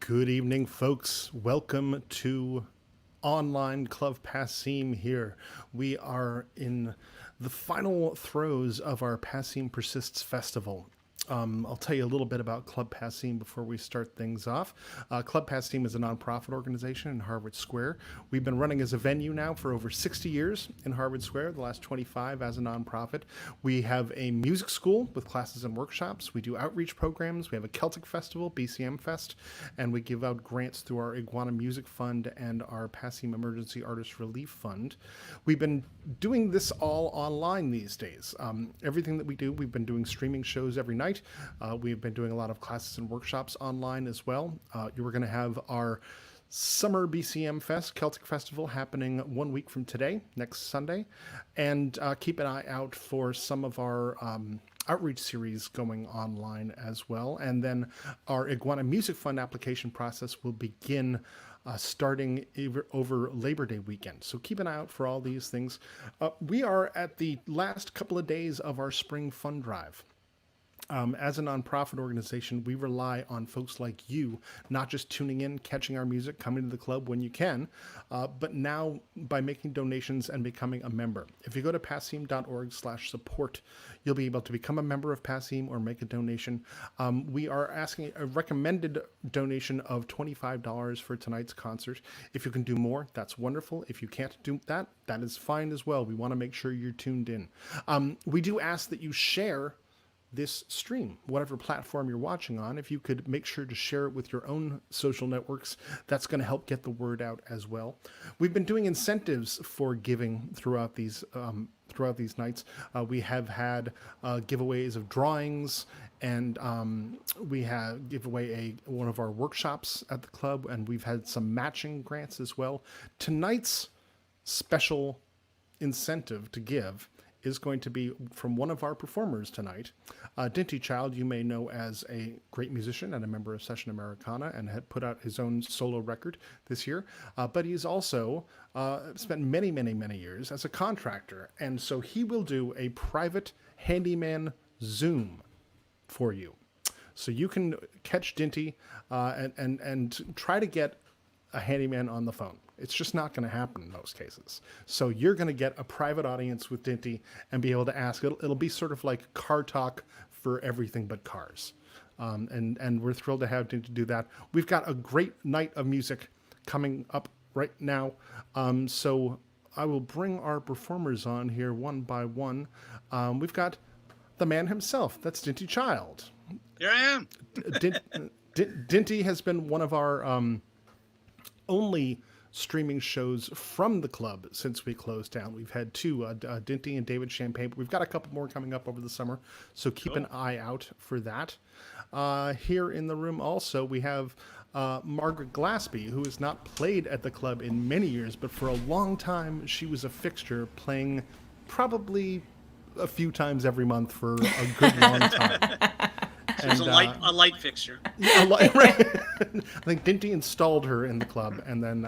Good evening, folks. Welcome to Online Club PASSIM here. We are in the final throes of our PASSIM Persists Festival. I'll tell you a little bit about Club PASSIM before we start things off. Club PASSIM is a nonprofit organization in Harvard Square. We've been running as a venue now for over 60 years in Harvard Square, the last 25 as a nonprofit. We have a music school with classes and workshops. We do outreach programs. We have a Celtic festival, BCM Fest, and we give out grants through our Iguana Music Fund and our PASSIM Emergency Artist Relief Fund. We've been doing this all online these days. Everything that we do, we've been doing streaming shows every night. We've been doing a lot of classes and workshops online as well. You were going to have our Summer BCM Fest, Celtic Festival, happening 1 week from today, next Sunday. And keep an eye out for some of our outreach series going online as well. And then our Iguana Music Fund application process will begin starting over Labor Day weekend. So keep an eye out for all these things. We are at the last couple of days of our spring fund drive. As a nonprofit organization, we rely on folks like you, not just tuning in, catching our music, coming to the club when you can, but now by making donations and becoming a member. If you go to passim.org/support, you'll be able to become a member of PASSIM or make a donation. We are asking a recommended donation of $25 for tonight's concert. If you can do more, that's wonderful. If you can't do that, that is fine as well. We want to make sure you're tuned in. We do ask that you share this stream, whatever platform you're watching on. If you could make sure to share it with your own social networks, that's going to help get the word out as well. We've been doing incentives for giving throughout these nights. We have had giveaways of drawings, and we give away one of our workshops at the club, and we've had some matching grants as well. Tonight's special incentive to give is going to be from one of our performers tonight. Dinty Child, you may know as a great musician and a member of Session Americana, and had put out his own solo record this year. But he's also spent many, many, many years as a contractor. And so he will do a private handyman Zoom for you. So you can catch Dinty and try to get a handyman on the phone. It's just not going to happen in most cases. So you're going to get a private audience with Dinty and be able to ask. It'll be sort of like car talk for everything but cars. And we're thrilled to have Dinty do that. We've got a great night of music coming up right now. So I will bring our performers on here one by one. We've got the man himself. That's Dinty Child. Here I am. Dinty has been one of our only streaming shows from the club since we closed down. We've had two, Dinty and David Champagne, but we've got a couple more coming up over the summer, so keep an eye out for that. Here in the room also, we have Margaret Glaspie, who has not played at the club in many years, but for a long time she was a fixture, playing probably a few times every month for a good long time. She was a light fixture. Yeah, right. I think Dinty installed her in the club, and then,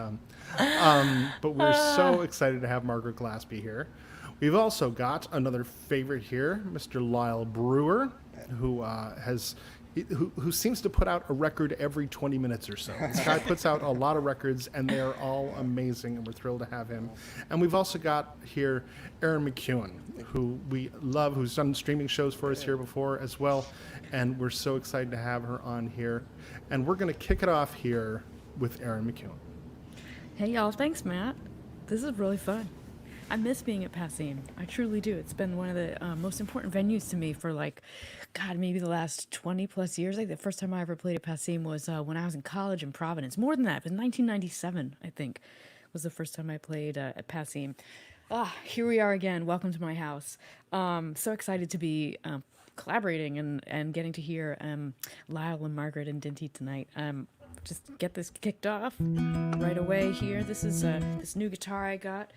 but we're so excited to have Margaret Glaspie here. We've also got another favorite here, Mr. Lyle Brewer, who seems to put out a record every 20 minutes or so. This guy puts out a lot of records, and they are all amazing, and we're thrilled to have him. And we've also got here Erin McEwen, who we love, who's done streaming shows for us here before as well, and we're so excited to have her on here. And we're going to kick it off here with Erin McEwen. Hey, y'all. Thanks, Matt. This is really fun. I miss being at PASSIM. I truly do. It's been one of the most important venues to me for maybe the last 20 plus years. The first time I ever played at PASSIM was when I was in college in Providence. More than that, it was 1997, I think, was the first time I played at PASSIM. Here we are again. Welcome to my house. So excited to be collaborating and getting to hear Lyle and Margaret and Dinty tonight. Just get this kicked off right away here. This is this new guitar I got.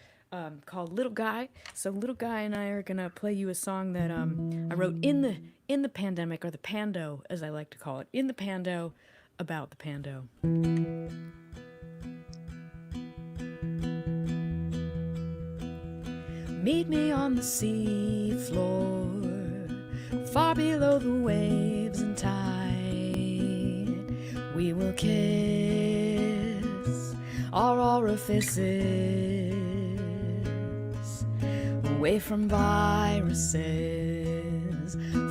Called Little Guy. So Little Guy and I are gonna play you a song that I wrote in the pandemic, or the Pando, as I like to call it, in the Pando, about the Pando. Meet me on the sea floor, far below the waves and tide, We will kiss our orifices away from viruses.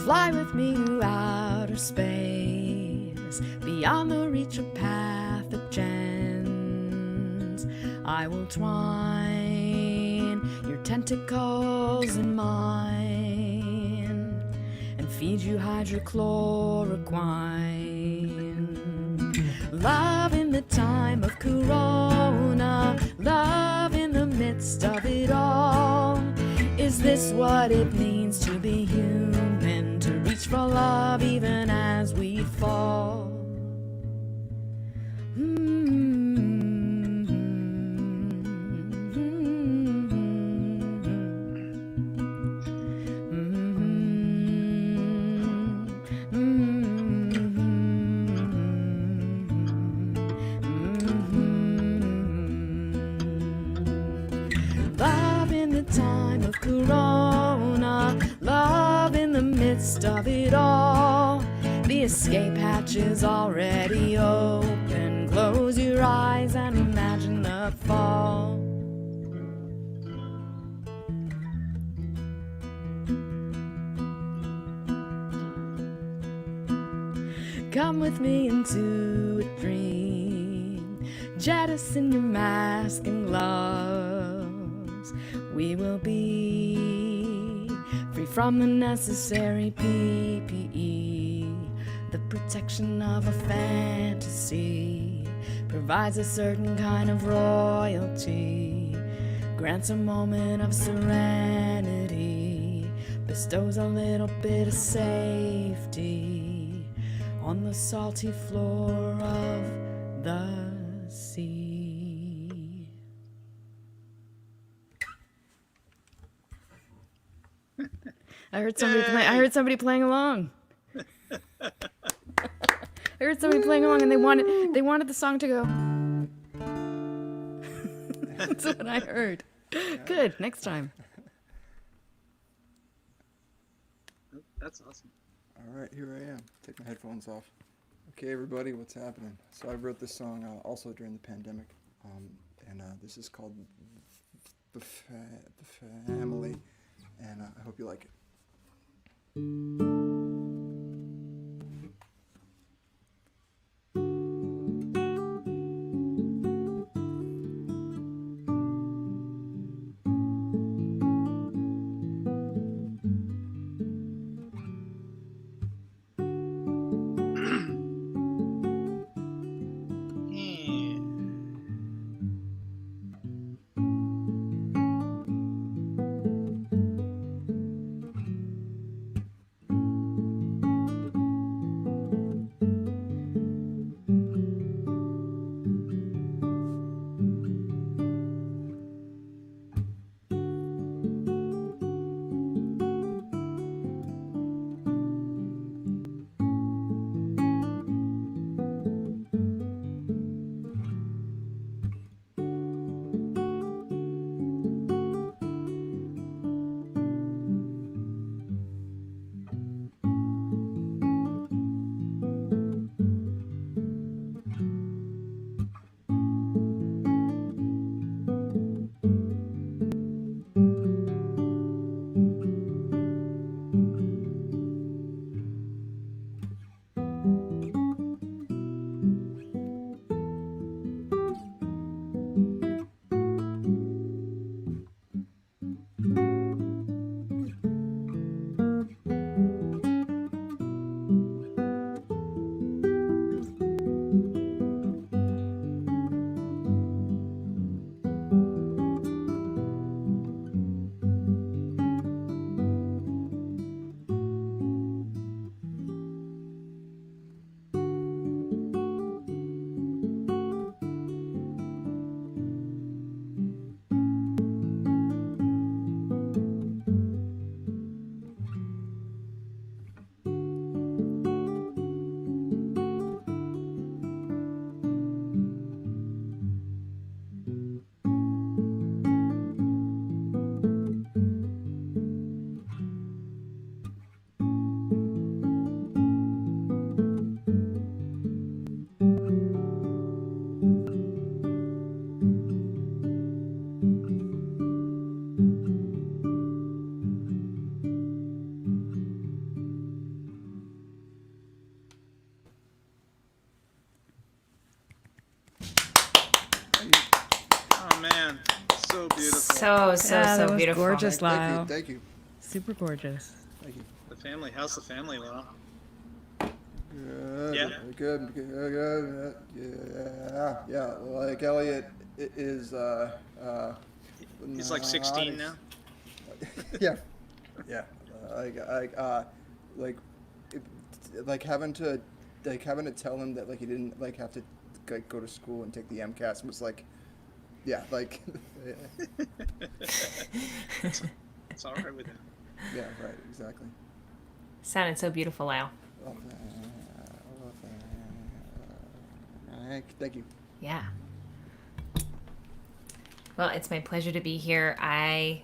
Fly with me to outer space, beyond the reach of pathogens. I will twine your tentacles in mine and feed you hydrochloroquine. Love in the time of corona, love in the midst of it all. Is this what it means to be human, to reach for love even as we fall? Love in the time of corona, love in the midst of it all. The escape hatch is already open. Close your eyes and imagine the fall. Come with me into a dream. Jettison your mask and gloves. We will be free from the necessary PPE. The protection of a fantasy provides a certain kind of royalty, grants a moment of serenity, bestows a little bit of safety on the salty floor of the sea. I heard somebody playing along. I heard somebody playing along, and they wanted the song to go. That's what I heard. Good. Next time. That's awesome. All right, here I am. Take my headphones off. Okay, everybody, what's happening? So I wrote this song also during the pandemic, and this is called The Family, and I hope you like it. Yeah. 'Cause So beautiful. So Yeah, that was beautiful. gorgeous, Lyle. Thank you. Super gorgeous. Thank you. The family. How's the family, Lyle? Good, Yeah. good. Yeah. Like Elliot is He's like 16 now. yeah. Like like having to tell him that like he didn't like have to like go to school and take the MCAS was like, yeah, like It's all right with him. yeah, right, exactly. Sounded so beautiful, Lyle. Love that. Thank you. Yeah. Well, it's my pleasure to be here. I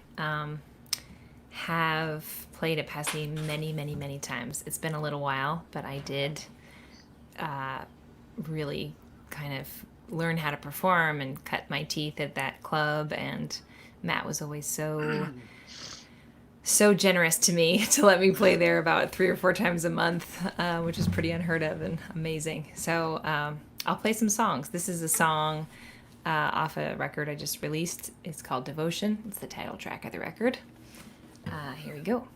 have played at PASSIM many times. It's been a little while, but I did really kind of learn how to perform and cut my teeth at that club, and Matt was always so generous to me to let me play there about 3 or 4 times a month, which is pretty unheard of and amazing. So I'll play some songs. This is a song off a record I just released. It's called Devotion. It's the title track of the record. Here we go.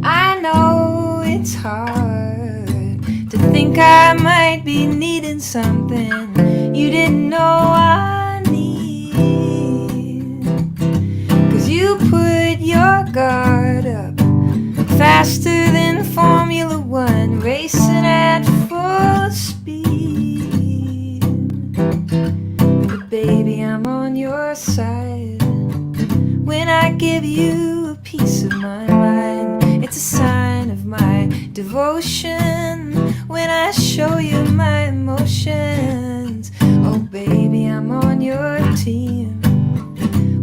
I know it's hard to think I might be needing something you didn't know I need. 'Cause you put your guard up faster than Formula One, racing at full speed. But baby, I'm on your side when I give you a piece of my mind. It's a sign of my devotion when I show you my emotions. Oh baby, I'm on your team.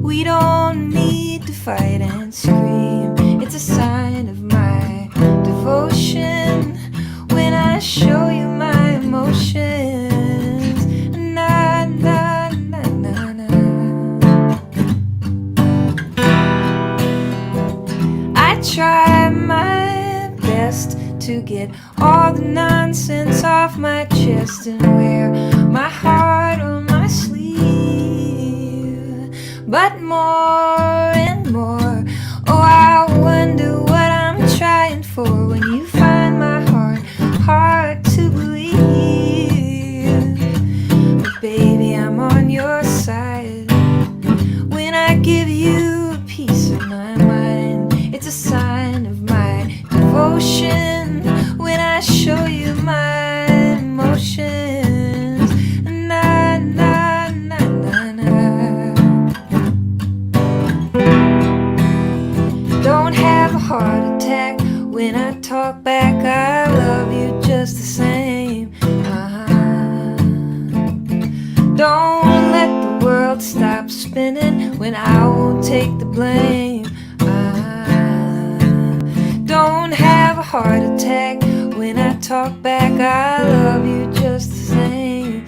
We don't need to fight and scream. It's a sign of my devotion when I show you my emotions. Na na na na na. I try my best to get all the nonsense off my chest and wear my heart on my sleeve. But more and more, oh, I wonder what I'm trying for when you find my heart hard to believe. But baby, I'm on your side when I give you a piece of my mind. It's a sign of my devotion when I show you my emotions. Na na na na na. Don't have a heart attack when I talk back. I love you just the same. Don't let the world stop spinning when I won't take the blame. Don't have a heart attack when I talk back. I love you just the same.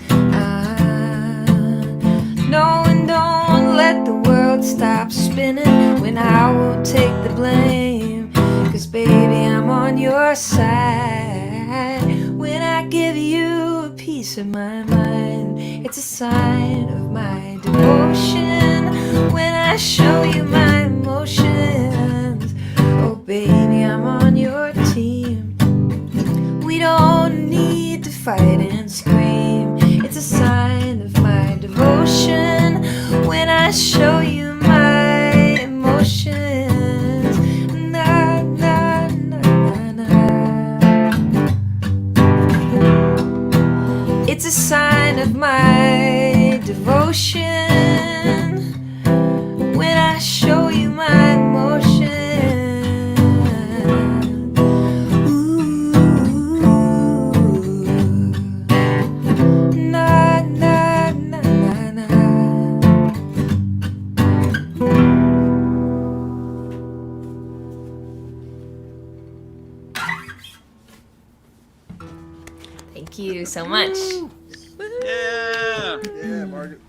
No, and don't let the world stop spinning when I won't take the blame. 'Cause baby, I'm on your side when I give you a piece of my mind. It's a sign of my devotion when I show you my emotions. Oh baby, I'm on your team. We don't need to fight and scream. It's a sign of my devotion when I show you my emotions. Na na na na na. It's a sign of my devotion when I show you my emotion. Na na na na na. Thank you so much. Woohoo! Yeah. Yeah, Margaret.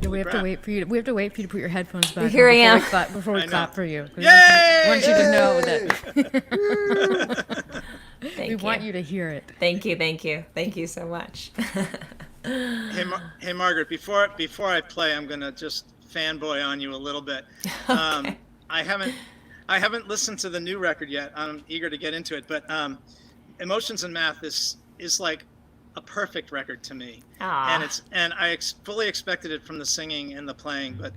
Yeah, we have to crap. wait for you. We have to wait for you to put your headphones back. Here on I am. before we I know. clap for you. We Yay! want you to know that Thank we you. want you to hear it. Thank you. Thank you. Thank you so much. Hey, Margaret. Before I play, I'm gonna just fanboy on you a little bit. Okay. I haven't listened to the new record yet. I'm eager to get into it, but Emotions and Math is like a perfect record to me. Aw. And I fully expected it from the singing and the playing, but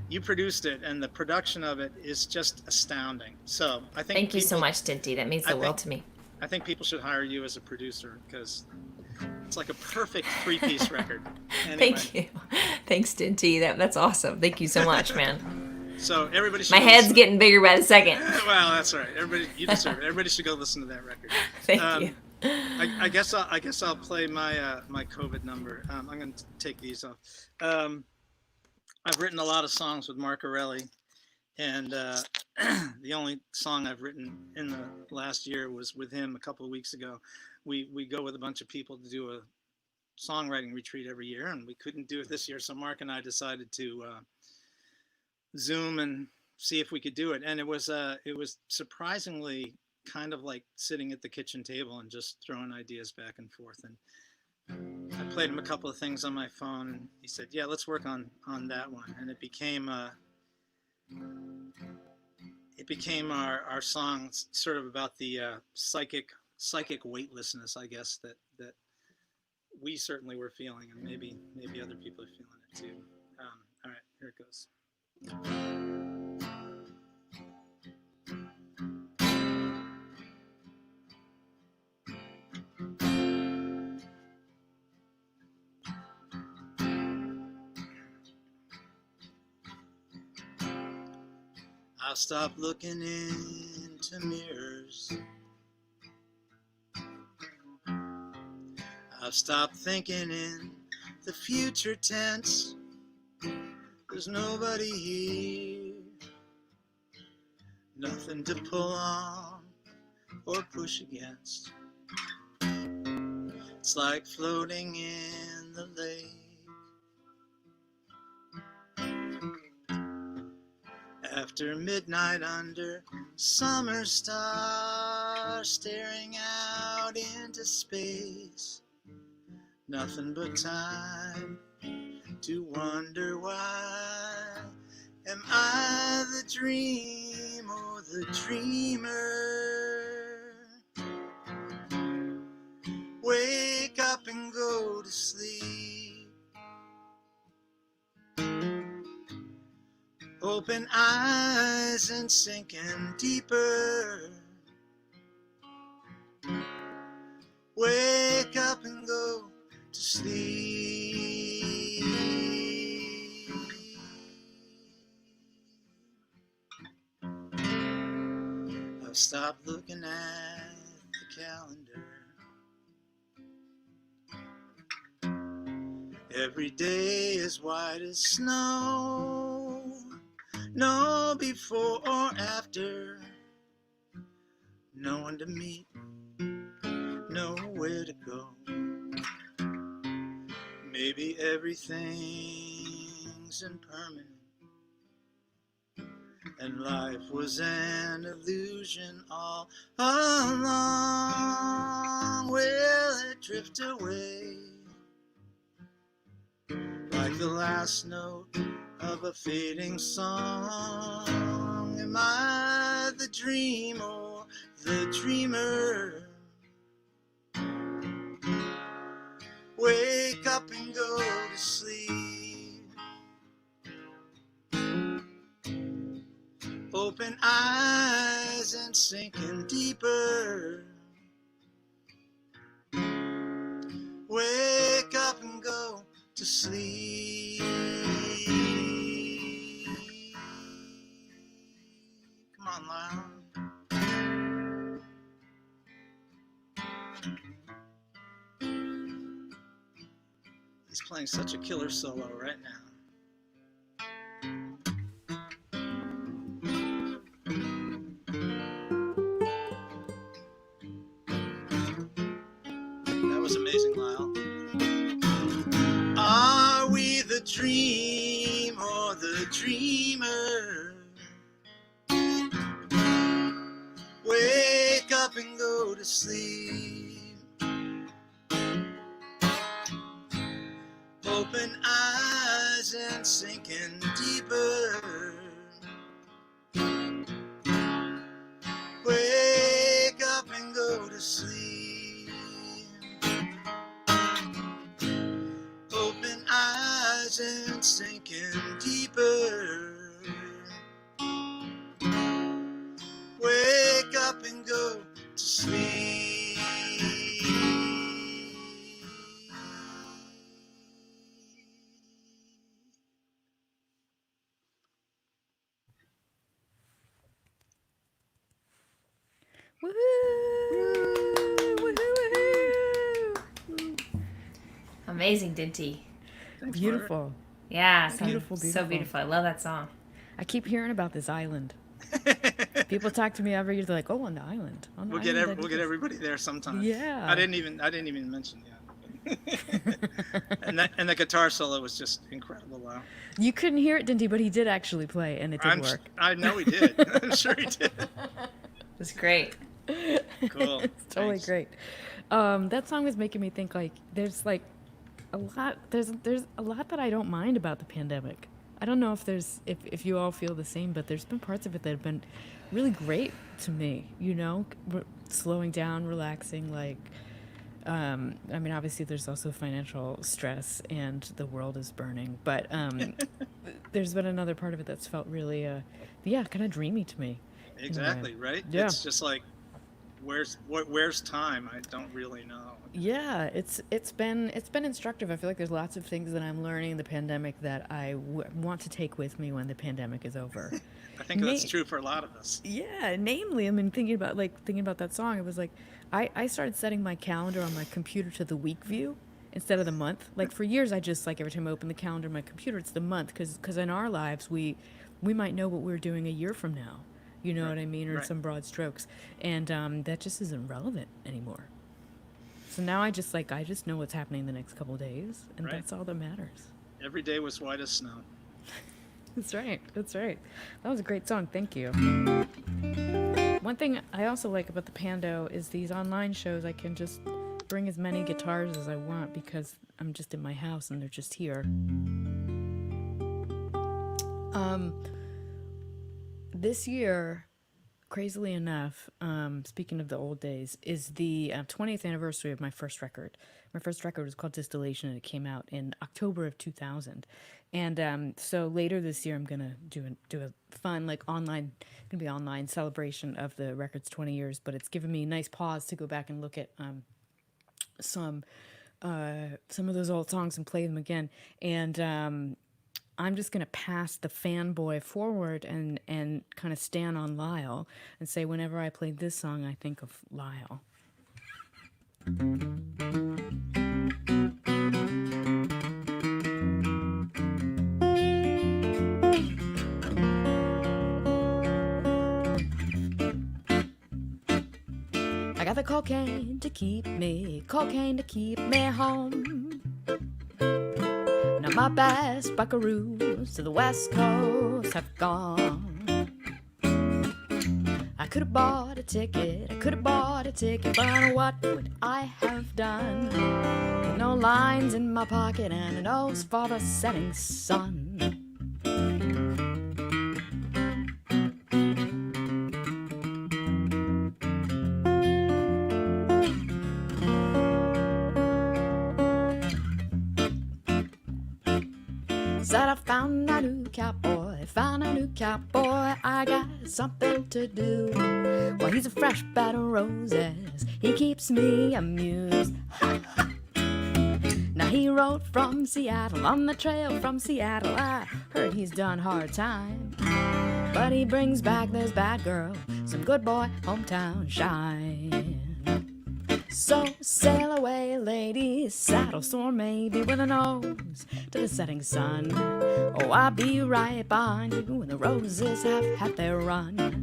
you produced it, and the production of it is just astounding. So I think Thank you so much, Dinty. That means the world to me. I think people should hire you as a producer because it's like a perfect three-piece record. Anyway, Thank you. Thanks, Dinty. That's awesome. Thank you so much, man. So everybody should My go head's listen. getting bigger by the second. Well, that's all right. Everybody, you deserve it. Everybody should go listen to that record. Thank you. I guess I'll play my my COVID number. I'm going to take these off. I've written a lot of songs with Mark Orelli, and the only song I've written in the last year was with him a couple of weeks ago. We go with a bunch of people to do a songwriting retreat every year, and we couldn't do it this year, so Mark and I decided to Zoom and see if we could do it. And it was surprisingly kind of like sitting at the kitchen table and just throwing ideas back and forth. And I played him a couple of things on my phone, and he said, "Yeah, let's work on that one." And it became our song, sort of about the psychic weightlessness, I guess, that we certainly were feeling, and maybe other people are feeling it too. All right, here it goes. I'll stop looking into mirrors. I'll stop thinking in the future tense. There's nobody here, nothing to pull on or push against. It's like floating in the lake. After midnight under summer stars, staring out into space. Nothing but time to wonder why. Am I the dream or the dreamer? Wake up and go to sleep. Open eyes and sinking deeper. Wake up and go to sleep. I've stopped looking at the calendar. Every day is white as snow. No before or after. No one to meet, nowhere to go. Maybe everything's impermanent, and life was an illusion all along. Will it drift away like the last note of a fading song? Am I the dream or the dreamer? Wake up and go to sleep. Open eyes and sinking deeper. Wake up and go to sleep. Come on, Lyle. He's playing such a killer solo right now. was amazing, Lyle. Are we the dream or the dreamer? Wake up and go to sleep. Open eyes and sink in deeper. Wake up and go to sleep. Open eyes and sink in deeper. Wake up and go to sleep. Woohoo! Woohoo! Woohoo! Amazing, Dinty. Thanks, Beautiful. Yeah, Beautiful, so beautiful. beautiful. I love that song. I keep hearing about this island. People talk to me every year. They're like, "Oh, on the island." On the We'll get island, we'll get everybody there sometime. Yeah. I didn't even mention yet. and the guitar solo was just incredible. Wow. You couldn't hear it, Dinty, but he did actually play, and it did work. I know he did. I'm sure he did. It was great. Cool. It's totally Thanks. great. That song was making me think like there's like a lot there's a lot that I don't mind about the pandemic. I don't know if you all feel the same, but there's been parts of it that have been really great to me, you know, slowing down, relaxing, like I mean, obviously there's also financial stress and the world is burning, but there's been another part of it that's felt really kind of dreamy to me. Exactly, right? Yeah. It's just like where's time? I don't really know. Yeah, it's been instructive. I feel like there's lots of things that I'm learning in the pandemic that I want to take with me when the pandemic is over. I think that's true for a lot of us. Yeah, namely, I mean, thinking about that song, it was like I started setting my calendar on my computer to the week view instead of the month. Like for years, I just like every time I open the calendar on my computer, it's the month because in our lives we might know what we're doing a year from now. You know what I mean, or in some broad strokes, and that just isn't relevant anymore. So now I just know what's happening the next couple of days, and that's all that matters. Every day was white as snow. That's right. That's right. That was a great song. Thank you. One thing I also like about the Pando is these online shows. I can just bring as many guitars as I want because I'm just in my house and they're just here. This year, crazily enough, speaking of the old days, is the 20th anniversary of my first record. My first record was called Distillation, and it came out in October of 2000. And so later this year, I'm gonna do a fun online celebration of the record's 20 years. But it's given me a nice pause to go back and look at some of those old songs and play them again. And I'm just going to pass the fanboy forward and kind of stand on Lyle and say whenever I play this song, I think of Lyle. I got the cocaine to keep me home. Now my best buckaroos to the West Coast have gone. I could have bought a ticket, but what would I have done? With no lines in my pocket and a nose for the setting sun. Said I found a new cowboy, I got something to do. Well, he's a fresh bed of roses, he keeps me amused. Ha, ha. Now he rode from Seattle, on the trail from Seattle. I heard he's done hard time, but he brings back this bad girl, some good boy hometown shine. So sail away, ladies, saddle sore maybe, with a nose to the setting sun. Oh, I'll be right behind you when the roses have had their run.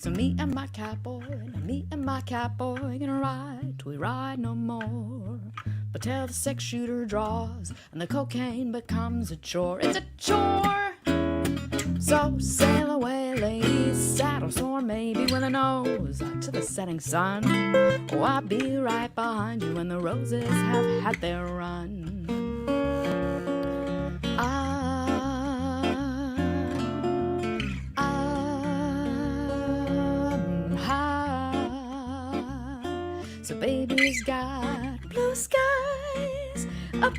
So me and my cowboy, gonna ride till we ride no more. But till the six shooter draws and the cocaine becomes a chore, it's a chore. So sail away, ladies, saddle sore, maybe with a nose to the setting sun. Oh, I'll be right behind you when the roses have had their run. So baby's got blue skies up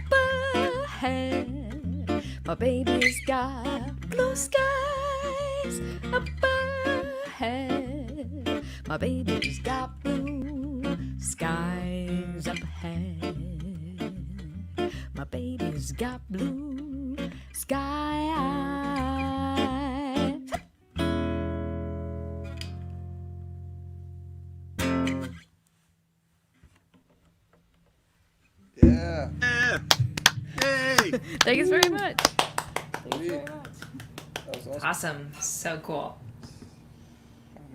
ahead. My baby's got blue skies up ahead. My baby's got blue skies up ahead. My baby's got blue skies. Yeah. Yeah. Yay! Thanks very much. Sweet. That was awesome. Awesome. So cool.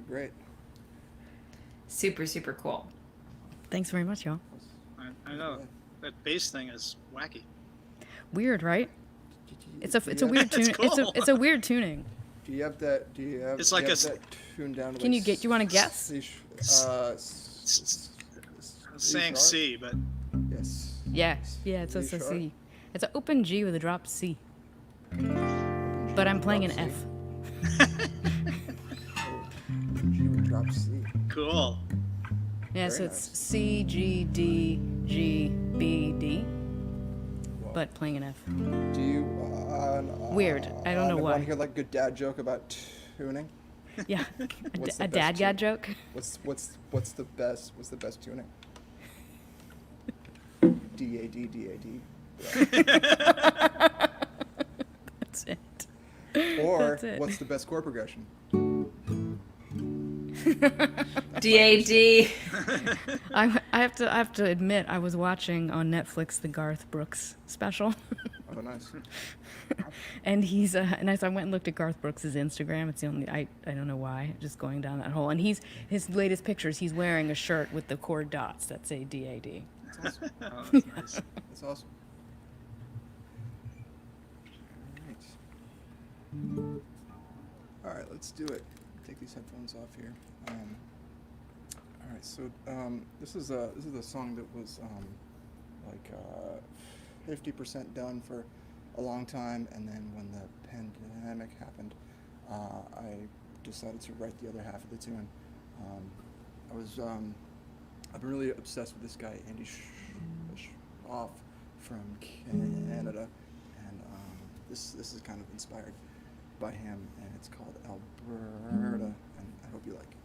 Great. Super, super cool. Thanks very much, y'all. I know that bass thing is wacky. Weird, right? It's a weird It's tune. cool. It's a weird tuning. Do you have that? Do you have? It's do like you have a that tuned down to Can like you get? Do you want to guess? I'm saying C, but Yes. Yeah, it's C a sharp? C. It's an open G with a drop C. But I'm playing an F. G would drop C. cool. Yeah, so Very it's nice. C G D G B D, Whoa. but playing an F. Do you? Weird. I don't know Want why. to hear like a good dad joke about tuning? Yeah, What's a the dad best gad tune? joke. What's the best? What's the best tuning? DAD. That's it. Or That's it. what's the best chord progression? DAD. I have to admit, I was watching on Netflix the Garth Brooks special. Oh, nice. And he's and I went and looked at Garth Brooks's Instagram. It's the only I don't know why, just going down that hole. And his latest pictures, he's wearing a shirt with the chord dots that say DAD. That's awesome. Oh, that's nice. That's awesome. All right, let's do it. Take these headphones off here. All right, so this is a song that was like 50% done for a long time, and then when the pandemic happened, I decided to write the other half of the tune. I've been really obsessed with this guy, Andy Off from Canada, and this is kind of inspired by him, and it's called Alberta, and I hope you like it.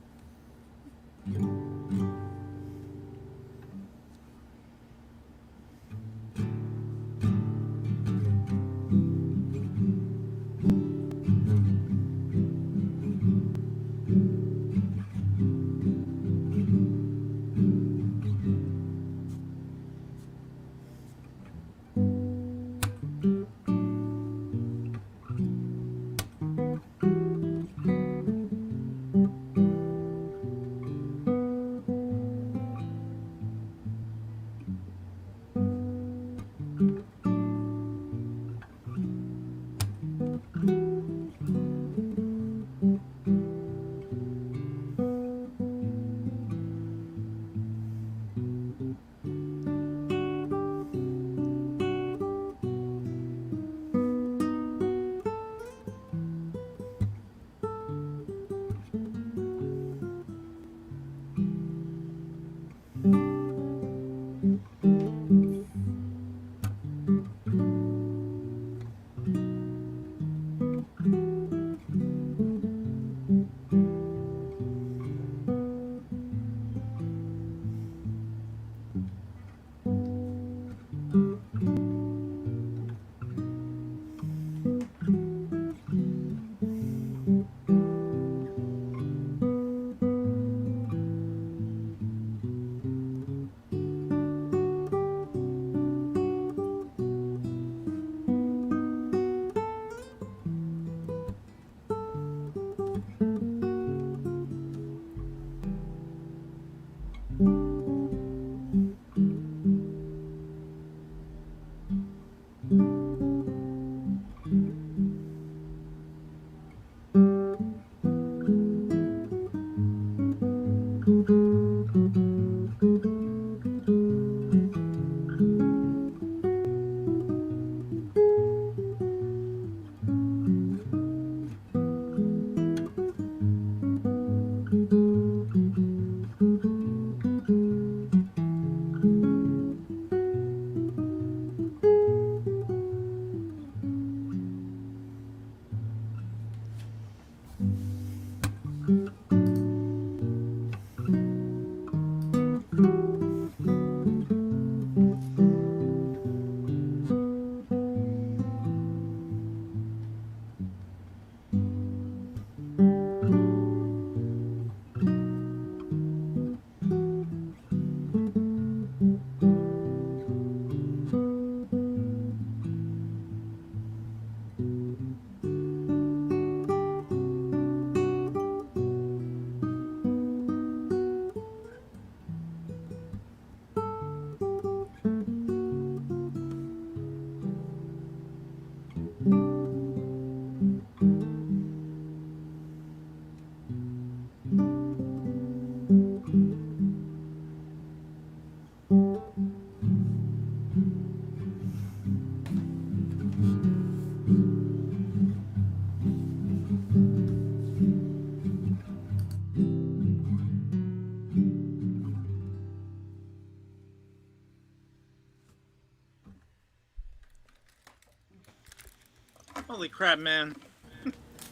Holy crap, man.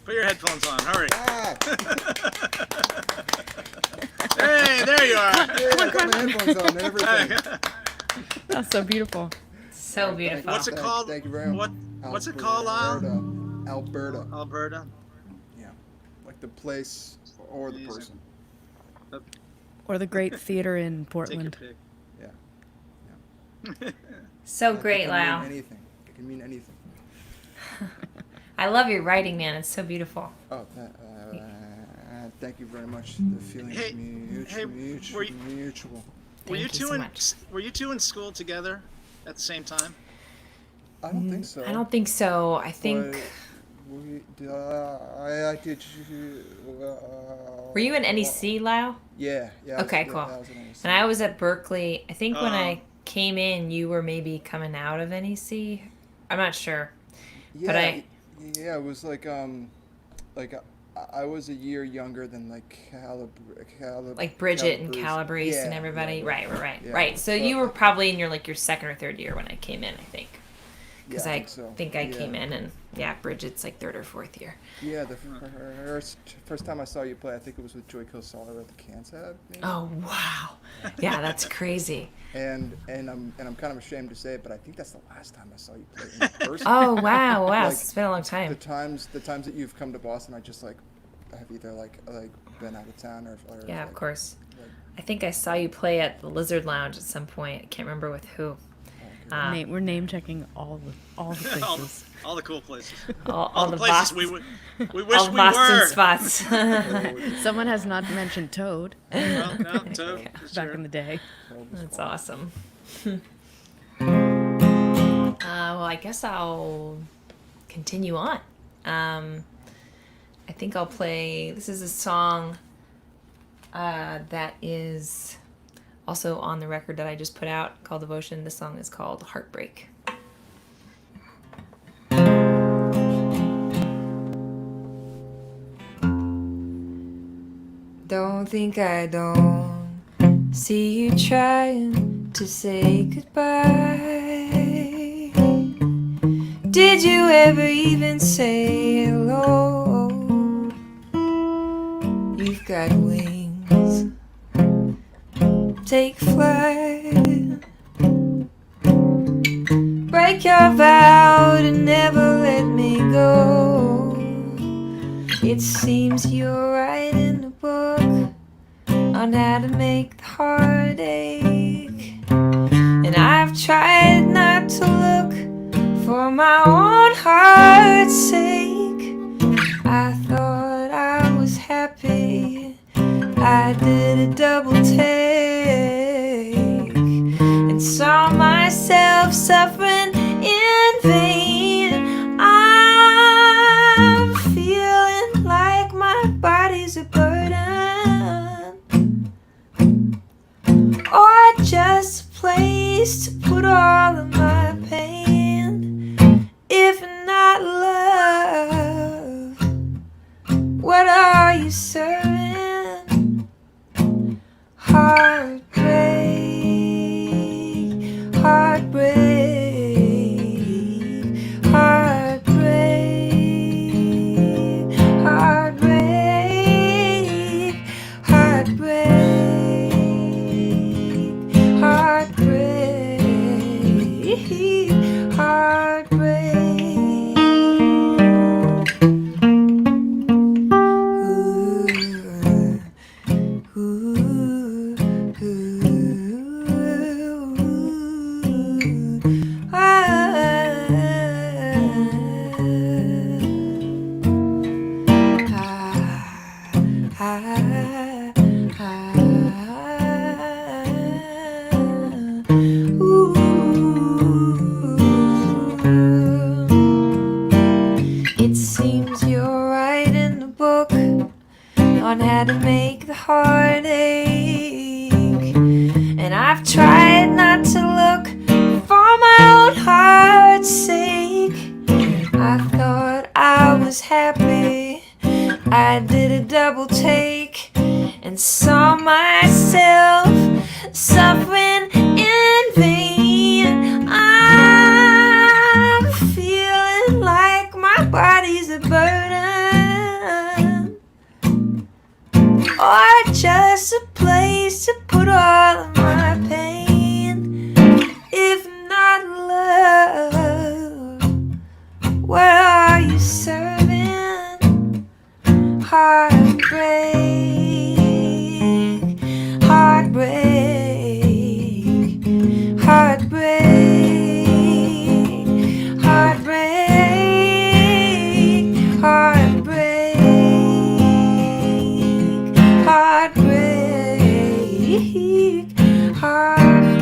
Put your headphones on. Hurry. Ah, Hey, there you are. yeah, I got my headphones on and everything. That's so beautiful. So beautiful. What's it called? Thank you very much. What's it called, Lyle? Alberta. Alberta. Yeah, like the place or the Amazing. person. Or the great theater in Take your Portland. pick. Yeah. So It great, can Lau. mean anything. It can mean anything. I love your writing, man. It's so beautiful. Oh, thank you very much. The feeling Hey, is mutual. hey, were you- mutual. Were you Thank you two so in much. Were you two in school together at the same time? I don't think so. I don't think so. I think. I did. Were you in NEC, Lau? Yeah. Yeah. Okay, yeah, cool. I was in NEC. And I was at Berkeley. I think when Oh. I came in, you were maybe coming out of NEC. I'm not sure. Yeah, but I- yeah, it was like I was a year younger than like Like Bridget and Calabrese. Calabrese and Yeah, everybody. yeah, Right. yeah. Right. So But- you were probably in your second or third year when I came in, I think. Because Yeah, I so. think I Yeah. came in and yeah, Bridget's like third or fourth year. Yeah, the first time I saw you play, I think it was with Joy Kosala at the Kansas. Maybe? Oh wow. Yeah, that's crazy. And I'm kind of ashamed to say it, but I think that's the last time I saw you play in person. Oh wow. Like, It's been a long the time. times that you've come to Boston, I just like have either like been out of town or Yeah, of like, course. like, I think I saw you play at the Lizard Lounge at some point. I can't remember with who. okay. We're name checking all the all, places. all the cool places. All the the places Boston, we wish all the we Boston were. spots. Someone has not mentioned Toad Well, no, Toad, for back sure. in the day. That's awesome. Well, I guess I'll continue on. I think I'll play. This is a song that is also on the record that I just put out called Devotion. This song is called Heartbreak. Don't think I don't see you trying to say goodbye. Did you ever even say hello? You've got wings. Take flight. Break your vow to never let me go. It seems you're writing a book on how to make the heartache. And I've tried not to look for my own heart's sake. I thought I was happy. I did a double take and saw myself suffering in vain. I'm feeling like my body's a burden, or just a place to put all of my pain. If not love, what are you serving? Heartbreak, heartbreak, heartbreak, heartbreak. on how to make the heart ache. And I've tried not to look for my own heart's sake. I thought I was happy. I did a double take and saw myself suffering in vain. I'm feeling like my body's a burden, or just a place to put all of my pain. If not love, what are you serving? Heartbreak, heartbreak, heartbreak, heartbreak, heartbreak, heartbreak, heartbreak.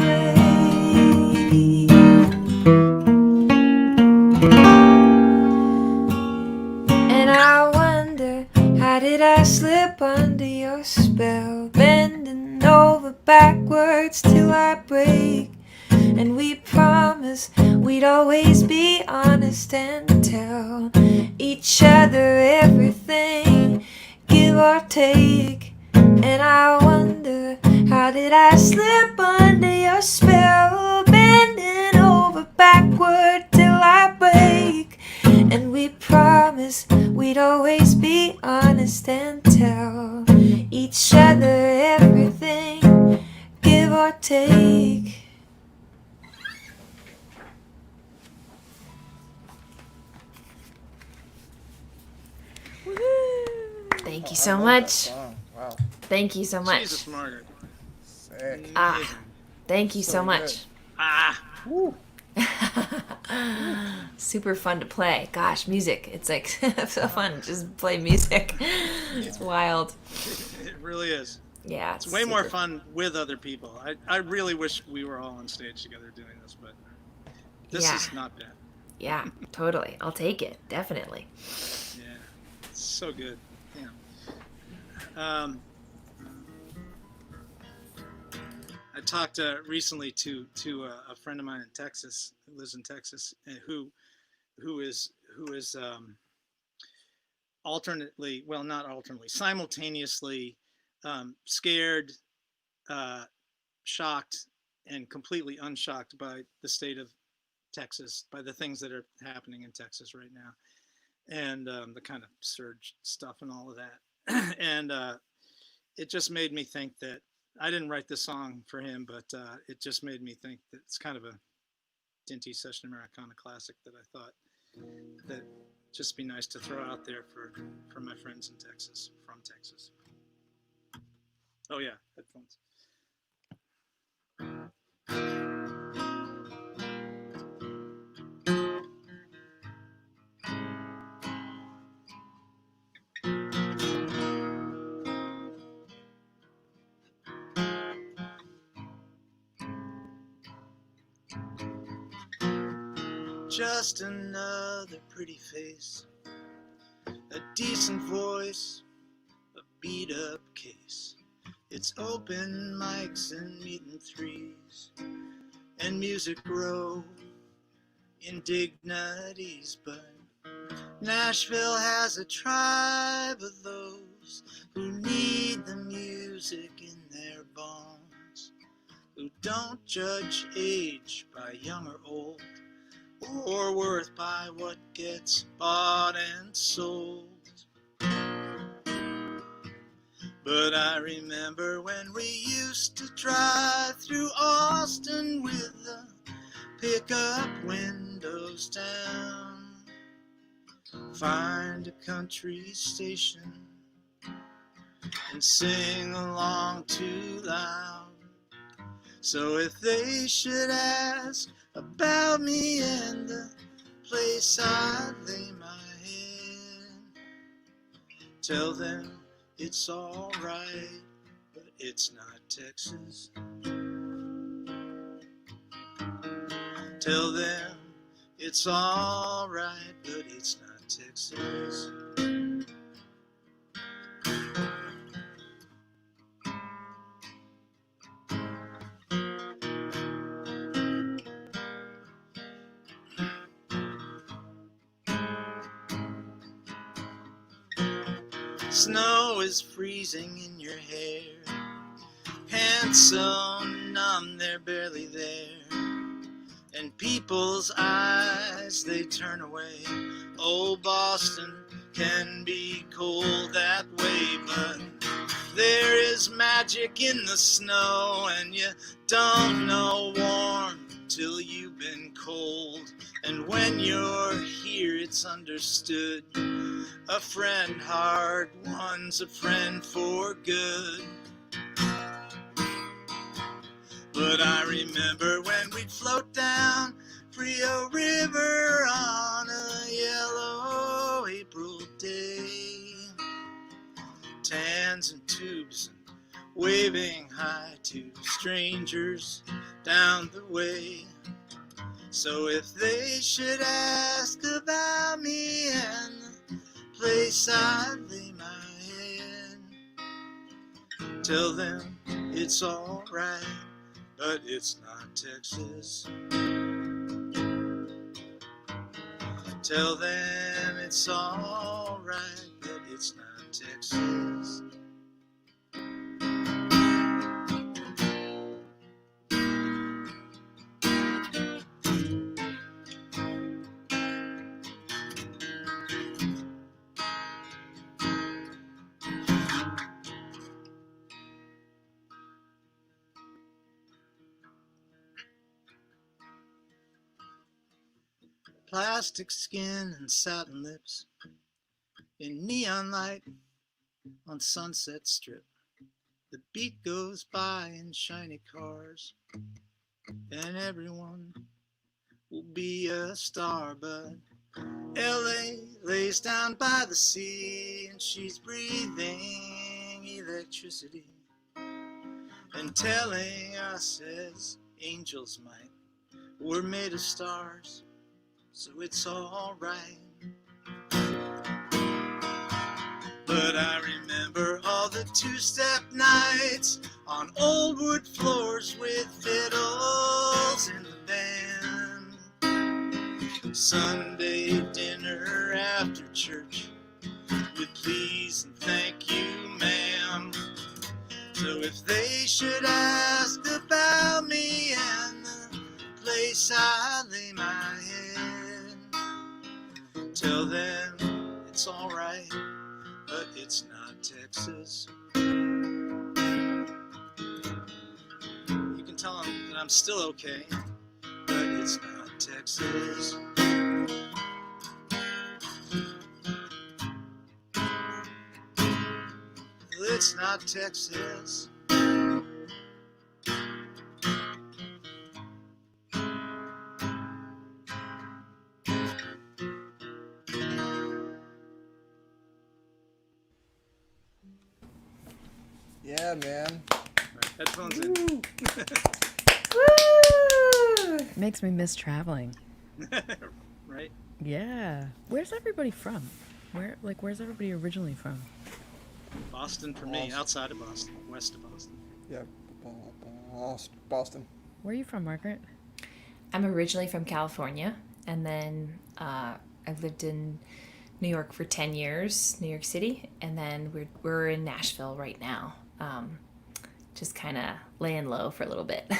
And I wonder, how did I slip under your spell? Bending over backwards till I break. And we promised we'd always be honest and tell each other everything, give or take. And I wonder, how did I slip under your spell? Bending over backward till I break. And we promised we'd always be honest and tell each other everything, give or take. Thank you I so love that much. song. Wow. Thank you so much. Jesus, Margaret. Sick. Ah, thank you so So much. Ah, Woo. Super fun to play. Gosh, music. It's like so fun. Just play music. It's wild. it really is. Yeah. It's way more fun with other people. I really wish we were all on stage together doing this, but this Yeah. is not bad. Yeah, totally. I'll take it. Definitely. Yeah, it's so good. Yeah. I talked recently to a friend of mine in Texas who lives in Texas, and who is alternately, well, not alternately, simultaneously scared, shocked, and completely unshocked by the state of Texas, by the things that are happening in Texas right now, and the kind of surge stuff and all of that. And it just made me think that I didn't write this song for him, but it just made me think that it's kind of a Dinty Session Americana classic that I thought that just be nice to throw out there for my friends in Texas, from Texas. Oh yeah, headphones. Just another pretty face, a decent voice, a beat up case. It's open mics and meeting threes, and music row indignities. But Nashville has a tribe of those who need the music in their bones, who don't judge age by young or old, or worth by what gets bought and sold. But I remember when we used to drive through Austin with the pickup windows down, find a country station and sing along too loud. So if they should ask about me and the place I lay my head, tell them it's all right, but it's not Texas. Tell them it's all right, but it's not Texas. Snow is freezing in your hair. Hands so numb, they're barely there. And people's eyes, they turn away. Oh, Boston can be cold that way, but there is magic in the snow, and you don't know warm till you've been cold. And when you're here, it's understood. A friend hard one's a friend for good. But I remember when we'd float down Frio River on a yellow April day. Tans and tubes and waving hi to strangers down the way. So if they should ask about me and the place I lay my head, tell them it's alright, but it's not Texas. Tell them it's alright, but it's not Texas. Plastic skin and satin lips in neon light on Sunset Strip. The beat goes by in shiny cars, and everyone will be a star, but LA lays down by the sea, and she's breathing electricity and telling us as angels might, we're made of stars, so it's alright. But I remember all the two-step nights on old wood floors with fiddles in the band. Sunday dinner after church with please and thank you, ma'am. So if they should ask about me and the place I lay my head, tell them it's alright, but it's not Texas. You can tell them that I'm still okay, but it's not Texas. Well, it's not Texas. Yeah, man. Right, headphones in. Woo! Makes me miss traveling. Right? Yeah. Where's everybody from? Where's everybody originally from? Boston for me, outside of Boston, west of Boston. Yeah, Boston. Where are you from, Margaret? I'm originally from California, and then I've lived in New York for 10 years, New York City, and then we're in Nashville right now. Just kind of laying low for a little bit.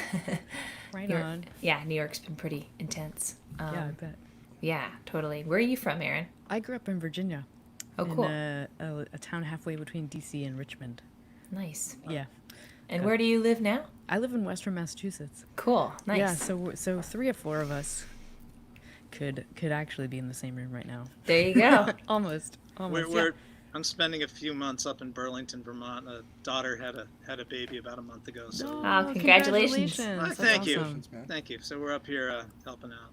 Right on. Yeah, New York's been pretty intense. Yeah, I bet. Yeah, totally. Where are you from, Erin? I grew up in Virginia. Oh, cool. In a town halfway between D.C. and Richmond. Nice. Yeah. And where do you live now? I live in Western Massachusetts. Cool. Nice. Yeah, so 3 or 4 of us could actually be in the same room right now. There you go. Almost. I'm spending a few months up in Burlington, Vermont. A daughter had a baby about a month ago. So Oh, congratulations. That's thank you. awesome. Man. Thank you. So we're up here helping out.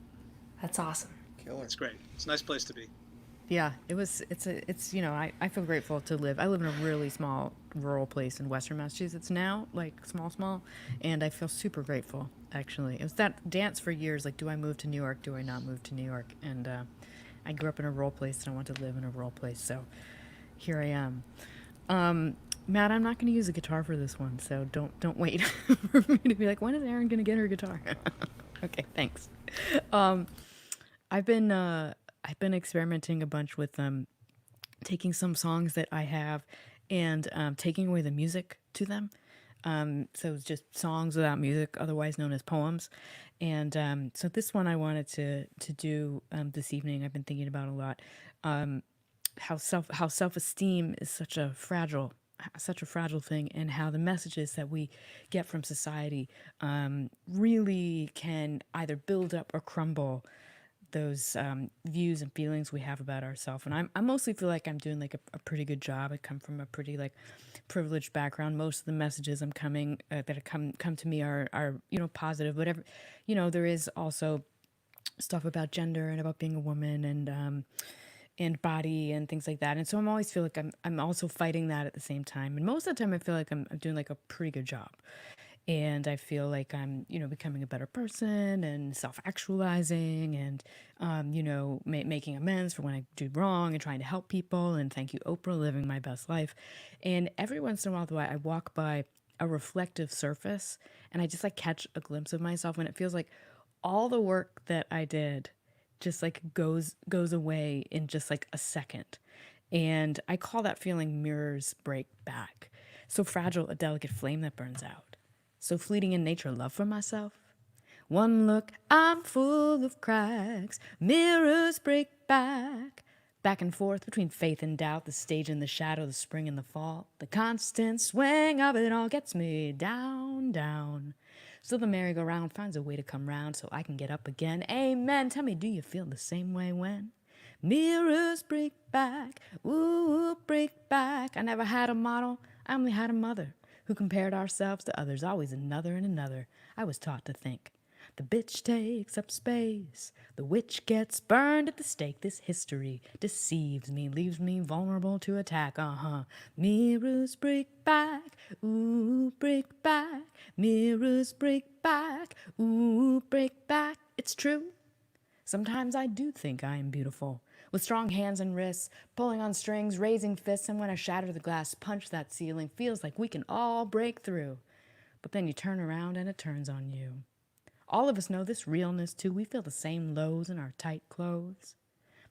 That's awesome. Killer. It's great. It's a nice place to be. Yeah, it's I feel grateful to live. I live in a really small rural place in Western Massachusetts now, like small, and I feel super grateful, actually. It was that dance for years, like, do I move to New York? Do I not move to New York? And I grew up in a rural place and I want to live in a rural place, so here I am. Matt, I'm not going to use a guitar for this one, so don't wait for me to be like, when is Erin going to get her guitar? Okay, thanks. I've been experimenting a bunch with taking some songs that I have and taking away the music to them. So it's just songs without music, otherwise known as poems. And so this one I wanted to do this evening. I've been thinking about a lot. How self esteem is such a fragile thing, and how the messages that we get from society really can either build up or crumble those views and feelings we have about ourselves. And I mostly feel like I'm doing like a pretty good job. I come from a pretty like privileged background. Most of the messages I'm coming that have come to me are positive. Whatever, there is also stuff about gender and about being a woman and body and things like that. And so I'm always feel like I'm also fighting that at the same time. And most of the time I feel like I'm doing like a pretty good job. And I feel like I'm, becoming a better person and self-actualizing and, making amends for when I do wrong and trying to help people. And thank you, Oprah, living my best life. And every once in a while, though, I walk by a reflective surface and I just like catch a glimpse of myself, and it feels like all the work that I did just like goes away in just like a second. And I call that feeling mirrors break back. So fragile, a delicate flame that burns out. So fleeting in nature, love for myself. One look, I'm full of cracks. Mirrors break back. Back and forth between faith and doubt, the stage and the shadow, the spring and the fall. The constant swing of it all gets me down, down. So the merry-go-round finds a way to come round so I can get up again. Amen. Tell me, do you feel the same way when mirrors break back? Ooh, break back. I never had a model. I only had a mother who compared ourselves to others, always another and another. I was taught to think. The bitch takes up space. The witch gets burned at the stake. This history deceives me, leaves me vulnerable to attack. Mirrors break back. Ooh, break back. Mirrors break back. Ooh, break back. It's true. Sometimes I do think I am beautiful, with strong hands and wrists, pulling on strings, raising fists, and when I shatter the glass, punch that ceiling, feels like we can all break through. But then you turn around and it turns on you. All of us know this realness too. We feel the same lows in our tight clothes.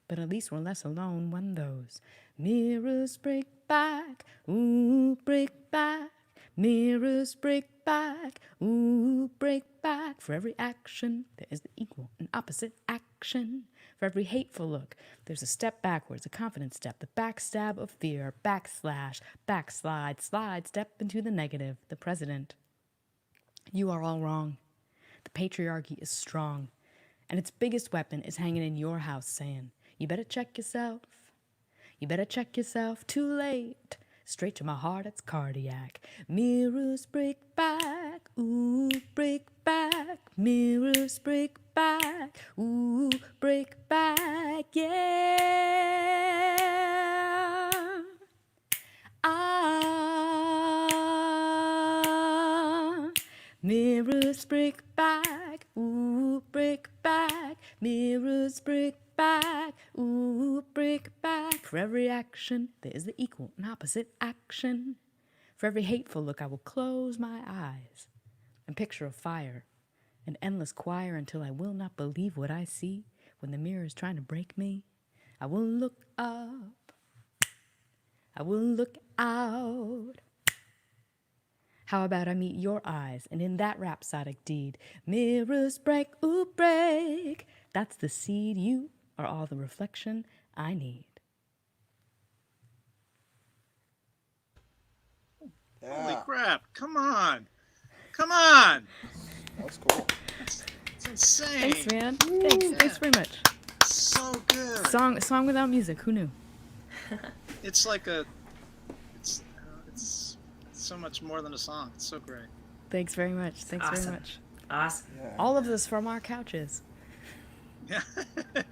But at least we're less alone when those mirrors break back. Ooh, break back. Mirrors break back. Ooh, break back. For every action, there is the equal and opposite action. For every hateful look, there's a step backwards, a confident step, the backstab of fear, backslash, backslide, slide, step into the negative, the president. You are all wrong. The patriarchy is strong, and its biggest weapon is hanging in your house saying, you better check yourself. You better check yourself. Too late. Straight to my heart, it's cardiac. Mirrors break back. Ooh, break back. Mirrors break back. Ooh, break back. Yeah. Mirrors break back, ooh, break back. Mirrors break back, ooh, break back. For every action, there is the equal and opposite action. For every hateful look, I will close my eyes and picture a fire, an endless choir until I will not believe what I see. When the mirror is trying to break me, I will look up. I will look out. How about I meet your eyes, and in that rhapsodic deed, mirrors break, ooh, break. That's the seed. You are all the reflection I need. Holy Yeah, crap! Come on, come on! that was cool. It's insane. Thanks, man. Thanks. Yeah. Thanks very much. So good. Song without music. Who knew? It's like it's so much more than a song. It's so great. Thanks very much. Thanks Awesome. very much. Awesome. Yeah. All of this from our couches. Yeah. Yeah. That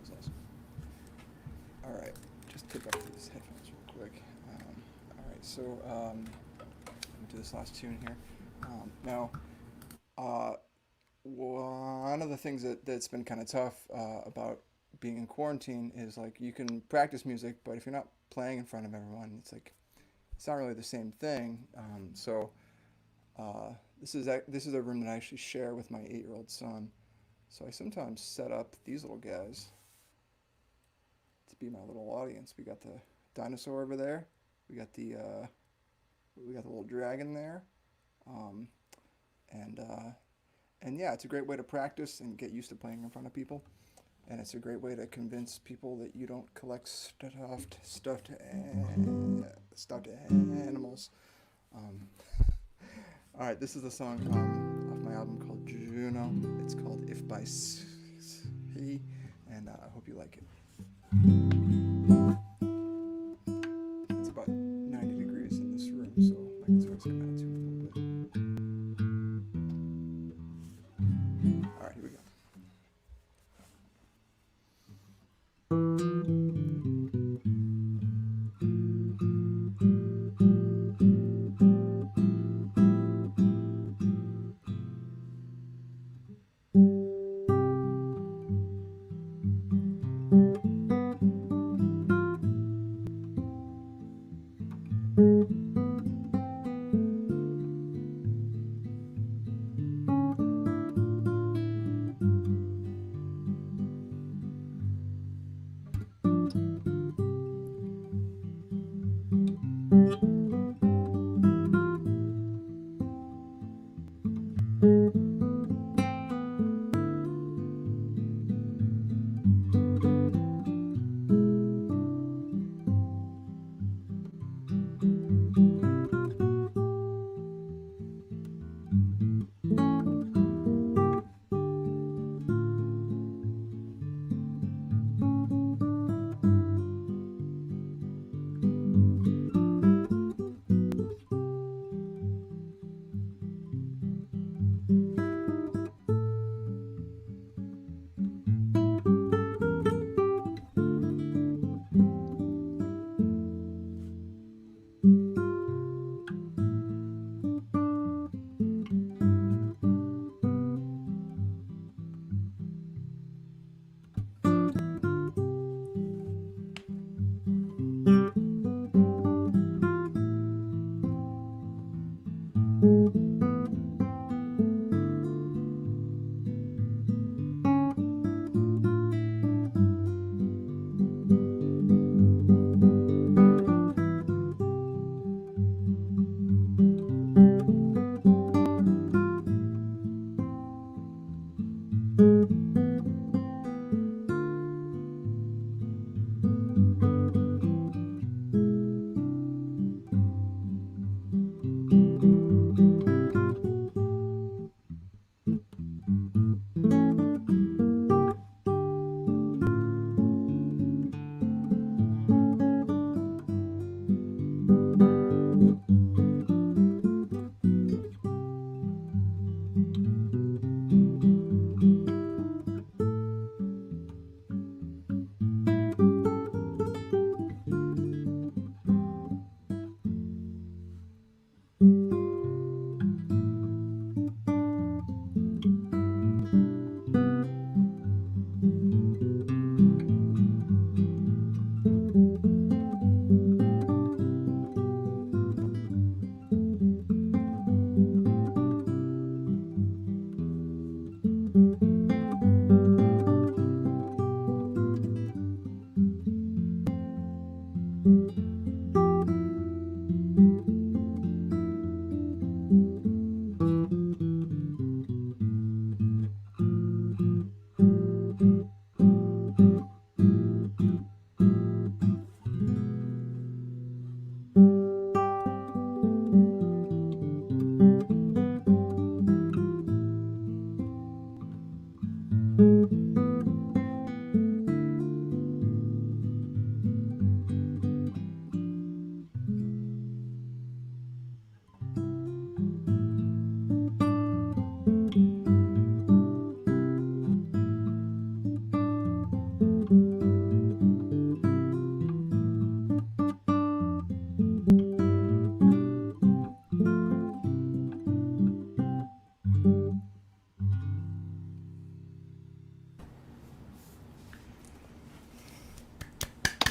was awesome. All right, just take off these headphones real quick. All right, so let me do this last tune here. Now, one of the things that's been kind of tough about being in quarantine is like you can practice music, but if you're not playing in front of everyone, it's like it's not really the same thing. This is a room that I actually share with my 8-year-old son. So I sometimes set up these little guys to be my little audience. We got the dinosaur over there. We got the little dragon there, um, and yeah, it's a great way to practice and get used to playing in front of people. And it's a great way to convince people that you don't collect stuffed animals. All right, this is the song off my album called Juno. It's called If by Sea, and I hope you like it. It's about 90 degrees in this room, so my guitar's coming out of tune a little bit. All right, here we go.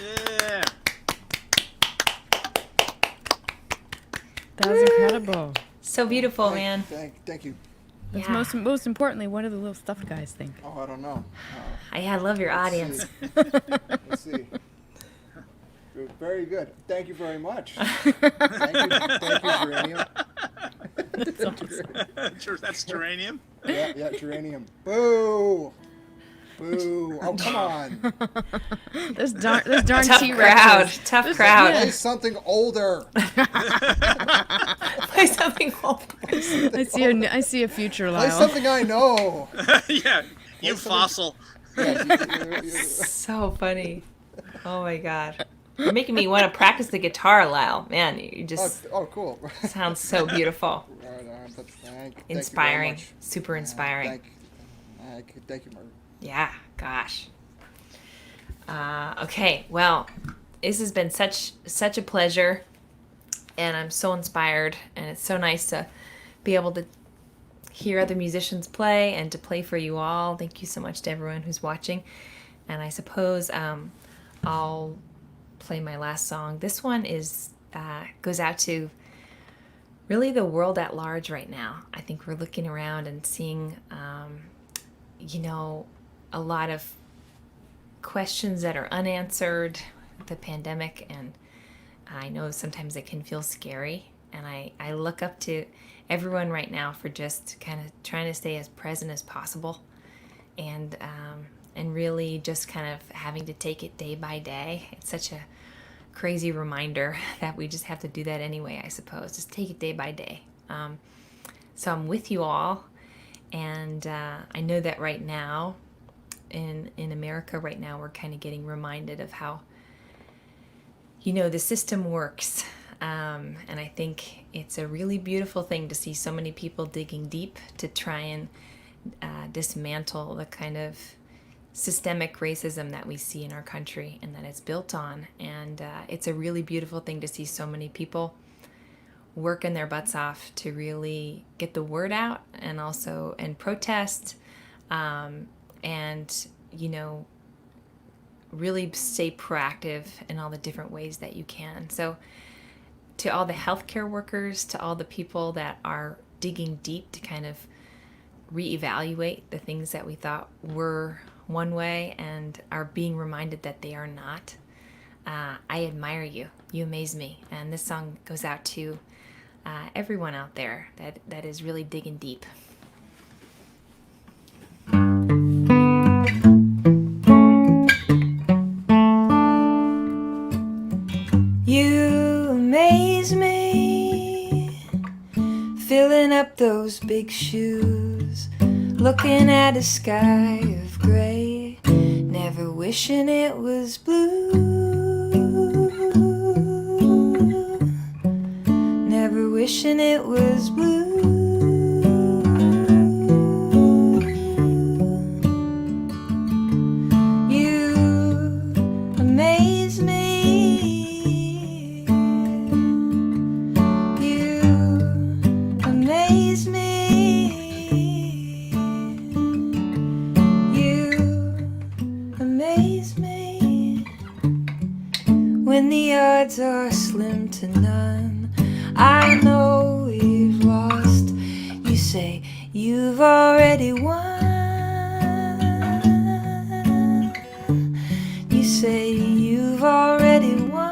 Yeah. That was incredible. So beautiful, man. Thank you. That's Yeah. most importantly, what do the little stuffed guys think? Oh, I don't know. I love your Let's audience. Let's see. Very good. Thank you very much. Thank you, Geranium. That's awesome. Sure, that's geranium. Yeah, Geranium. Boo! Boo! Oh, come on. There's darn Tough T-Rexes. crowd. Tough crowd. Play something older. Play something old. I see a future, Play Lyle. something I know. Yeah, you fossil. Yeah, So funny. Oh my god. You're making me want to practice the guitar, Lyle. Man, you just cool. sounds so beautiful. Thank you very Inspiring. much. Super inspiring. Thank you, Mark. Yeah, gosh. Okay, well, this has been such a pleasure, and I'm so inspired, and it's so nice to be able to hear other musicians play and to play for you all. Thank you so much to everyone who's watching, and I suppose I'll play my last song. This one goes out to really the world at large right now. I think we're looking around and seeing, a lot of questions that are unanswered, the pandemic, and I know sometimes it can feel scary, and I look up to everyone right now for just kind of trying to stay as present as possible, and really just kind of having to take it day by day. It's such a crazy reminder that we just have to do that anyway, I suppose. Just take it day by day. So I'm with you all, and I know that right now in America right now we're kind of getting reminded of how the system works, and I think it's a really beautiful thing to see so many people digging deep to try and dismantle the kind of systemic racism that we see in our country and that it's built on. And it's a really beautiful thing to see so many people working their butts off to really get the word out and protest, and really stay proactive in all the different ways that you can. So to all the healthcare workers, to all the people that are digging deep to kind of reevaluate the things that we thought were one way and are being reminded that they are not, I admire you. You amaze me. And this song goes out to everyone out there that is really digging deep. You amaze me, filling up those big shoes, looking at a sky of gray, never wishing it was blue, never wishing it was blue. You amaze me. Amaze me, you amaze me. When the odds are slim to none, I know we've lost. You say you've already won. You say you've already won.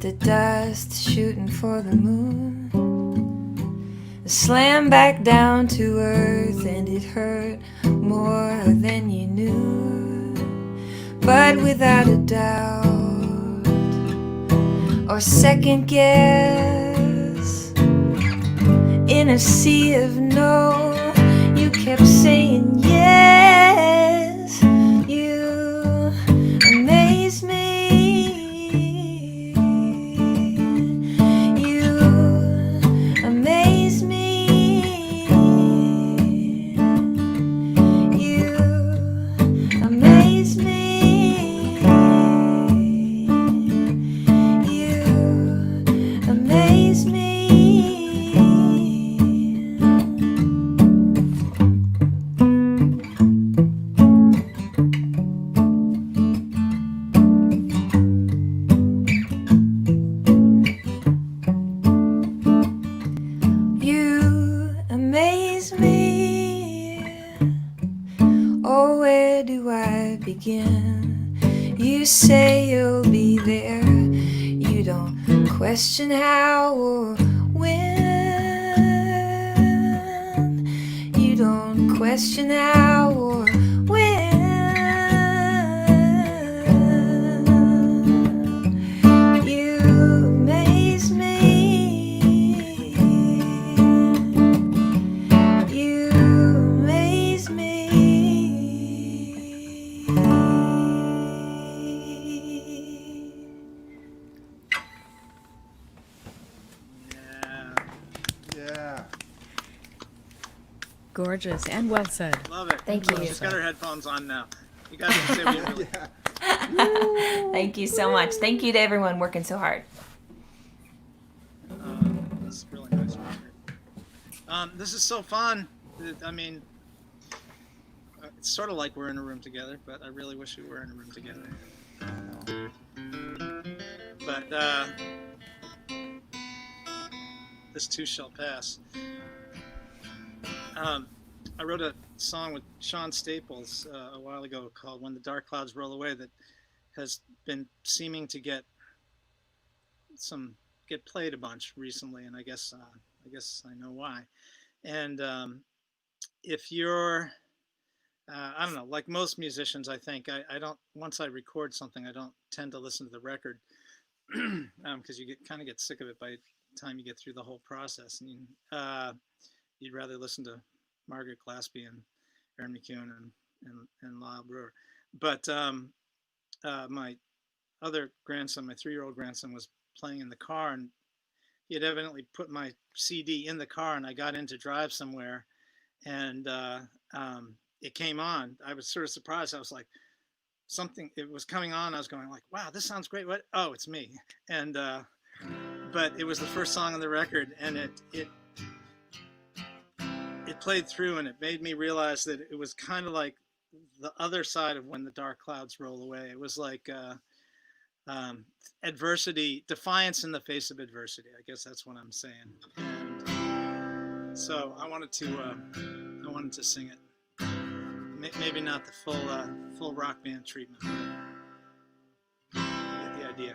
The dust shooting for the moon, slam back down to earth, and it hurt more than you knew. But without a doubt or second guess, in a sea of no, you kept saying yes. You amaze me. begin. You say you'll be there. You don't question how or when. You don't question how or when. You amaze me. You amaze me. Yeah, Yeah. Gorgeous and well said. love it. Thank you. She's got her headphones on now. You guys can say what you really. Thank you so much. Thank you to everyone working so hard. It's really nice record. This is so fun. I mean, it's sort of like we're in a room together, but I really wish we were in a room together. But this too shall pass. I wrote a song with Sean Staples a while ago called "When the Dark Clouds Roll Away" that has been seeming to get played a bunch recently, and I guess I know why. And if you're I don't know, like most musicians, I think I don't, once I record something, I don't tend to listen to the record because you kind of get sick of it by the time you get through the whole process, and you'd rather listen to Margaret Glaspie and Aaron McEwen and Lyle Brewer. But my other grandson, my 3-year-old grandson, was playing in the car, and he had evidently put my CD in the car, and I got in to drive somewhere, and it came on. I was sort of surprised. I was like, it was coming on. I was going like, wow, this sounds great. What? Oh, it's me. And but it was the first song on the record, and it played through, and it made me realize that it was kind of like the other side of When the Dark Clouds Roll Away. It was like adversity, defiance in the face of adversity. I guess that's what I'm saying. And so I wanted to sing it. Maybe not the full rock band treatment, but you get the idea.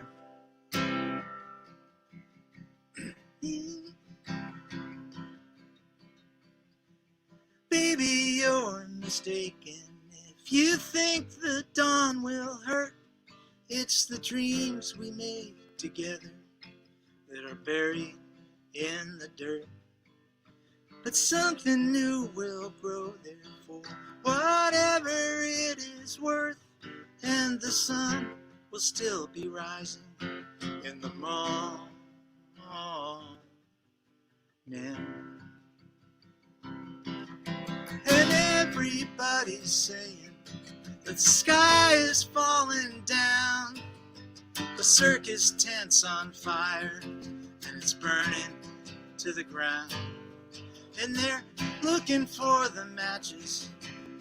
Baby, you're mistaken if you think the dawn will hurt. It's the dreams we made together that are buried in the dirt. But something new will grow there for whatever it is worth, and the sun will still be rising in the morning. And everybody's saying that the sky is falling down, the circus tent's on fire, and it's burning to the ground. And they're looking for the matches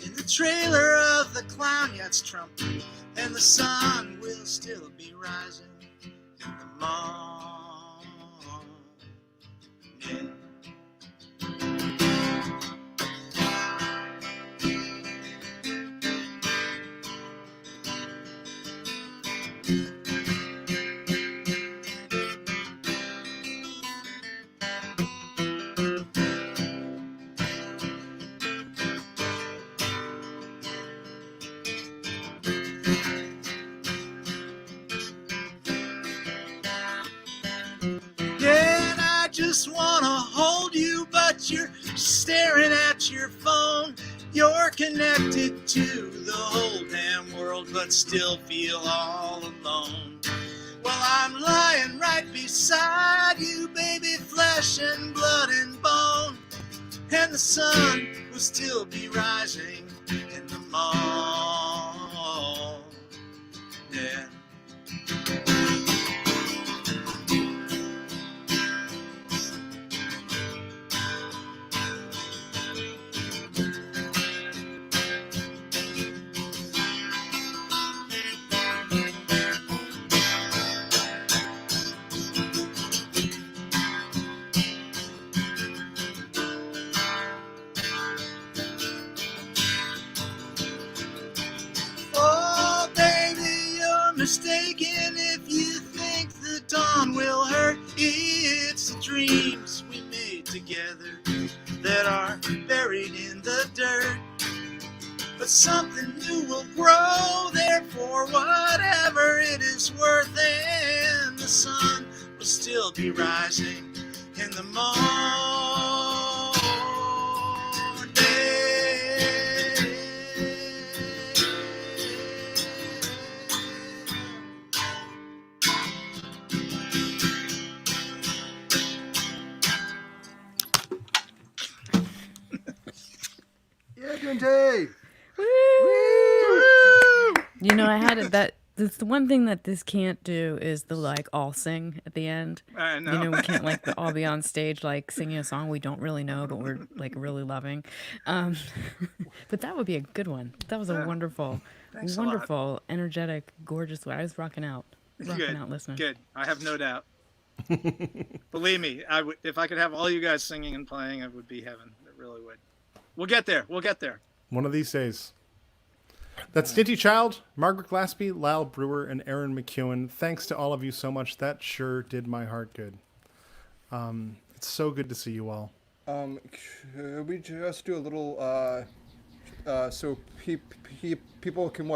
in the trailer of the clown yacht's trumpet, and the sun will still be rising in the morning. Just wanna hold you, but you're staring at your phone. You're connected to the whole damn world, but still feel all alone. Well, I'm lying right beside you, baby, flesh and blood and bone, and the sun will still be rising in the morning. Yeah. dreams we made together that are buried in the dirt. But something new will grow there for whatever it is worth, and the sun will still be rising in the Yeah, Dante! You know, I had it that that's the one thing that this can't do is the like all sing at the end. I know. You know, we can't like all be on stage like singing a song we don't really know but we're like really loving. Um, but that would be a good one. That was a wonderful, Thanks a lot. wonderful, energetic, gorgeous way. I was rocking out listening. Good. I have no doubt. Believe me, if I could have all you guys singing and playing, it would be heaven. It really would. We'll get there. We'll get there. One of these days. That's Dinty Child, Margaret Glaspie, Lyle Brewer, and Aaron McEwen. Thanks to all of you so much. That sure did my heart good. It's so good to see you all. Could we just do a little, so people can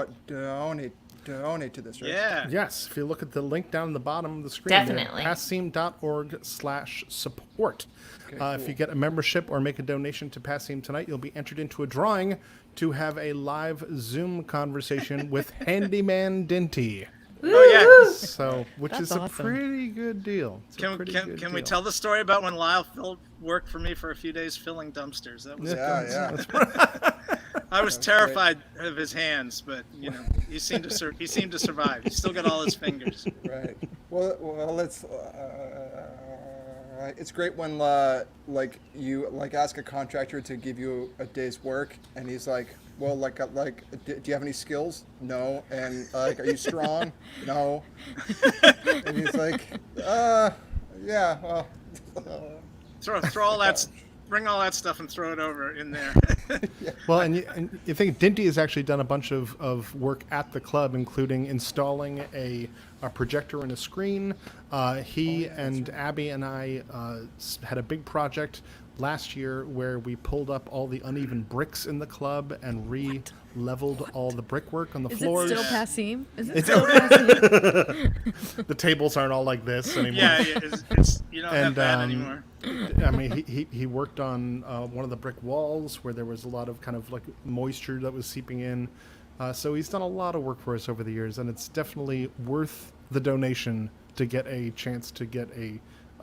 donate to this, right? Yeah. Yes, if you look at the link down the bottom of the screen, Definitely. passim.org/support. Okay, If cool. you get a membership or make a donation to Passim tonight, you'll be entered into a drawing to have a live Zoom conversation with Handyman Dinty. Oh yeah. So, which That's is a awesome. pretty good deal. It's a Can pretty can, good can we deal. tell the story about when Lyle worked for me for a few days filling dumpsters? That was Yeah. I was That's terrified of his hands, but you know he seemed to survive. He still got all his fingers. Right. Well, let's. It's great when like you like ask a contractor to give you a day's work, and he's like, "Well, do you have any skills? No." And like, "Are you strong? No." And he's like, yeah, well." Throw all that, bring all that stuff and throw it over in there. Well, and you think Dinty has actually done a bunch of work at the club, including installing a projector and a screen. He and Abby and I had a big project last year where we pulled up all the uneven bricks in the club and re-leveled all the brickwork on the Is floors. it still Passim? Is it still Passim? The tables aren't all like this anymore. Yeah, it's you don't have And, that anymore. I mean, he worked on one of the brick walls where there was a lot of kind of like moisture that was seeping in. So he's done a lot of work for us over the years, and it's definitely worth the donation to get a chance to get a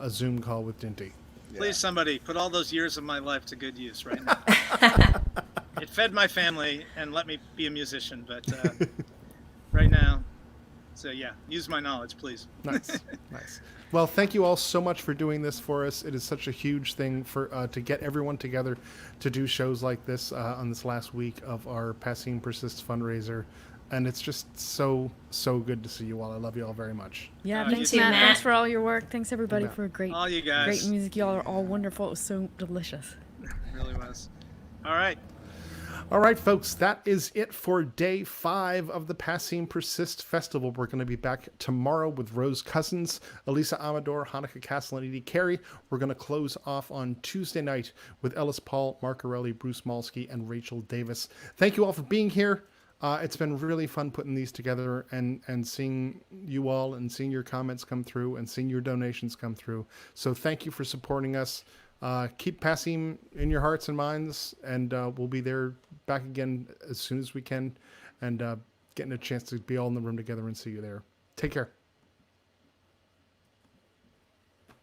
Zoom call with Dinty. Please, somebody, put all those years of my life to good use right now. It fed my family and let me be a musician, but right now, so yeah, use my knowledge, please. Nice, nice. Well, thank you all so much for doing this for us. It is such a huge thing for to get everyone together to do shows like this on this last week of our Passim Persists fundraiser. And it's just so good to see you all. I love you all very much. Yeah, You thanks, too, Matt. Matt. Thanks for all your work. Thanks, everybody, Yeah. for great, All you great guys, music. Y'all are all wonderful. It was so delicious. really was. All right. All right, folks, that is it for day 5 of the Passim Persist Festival. We're going to be back tomorrow with Rose Cousins, Elisa Amador, Hanukkah Castle, and Edie Carey. We're going to close off on Tuesday night with Ellis Paul, Marcarelli, Bruce Malsky, and Rachel Davis. Thank you all for being here. It's been really fun putting these together and seeing you all and seeing your comments come through and seeing your donations come through. So thank you for supporting us. Keep Passim in your hearts and minds, and we'll be there back again as soon as we can, and getting a chance to be all in the room together and see you there. Take care.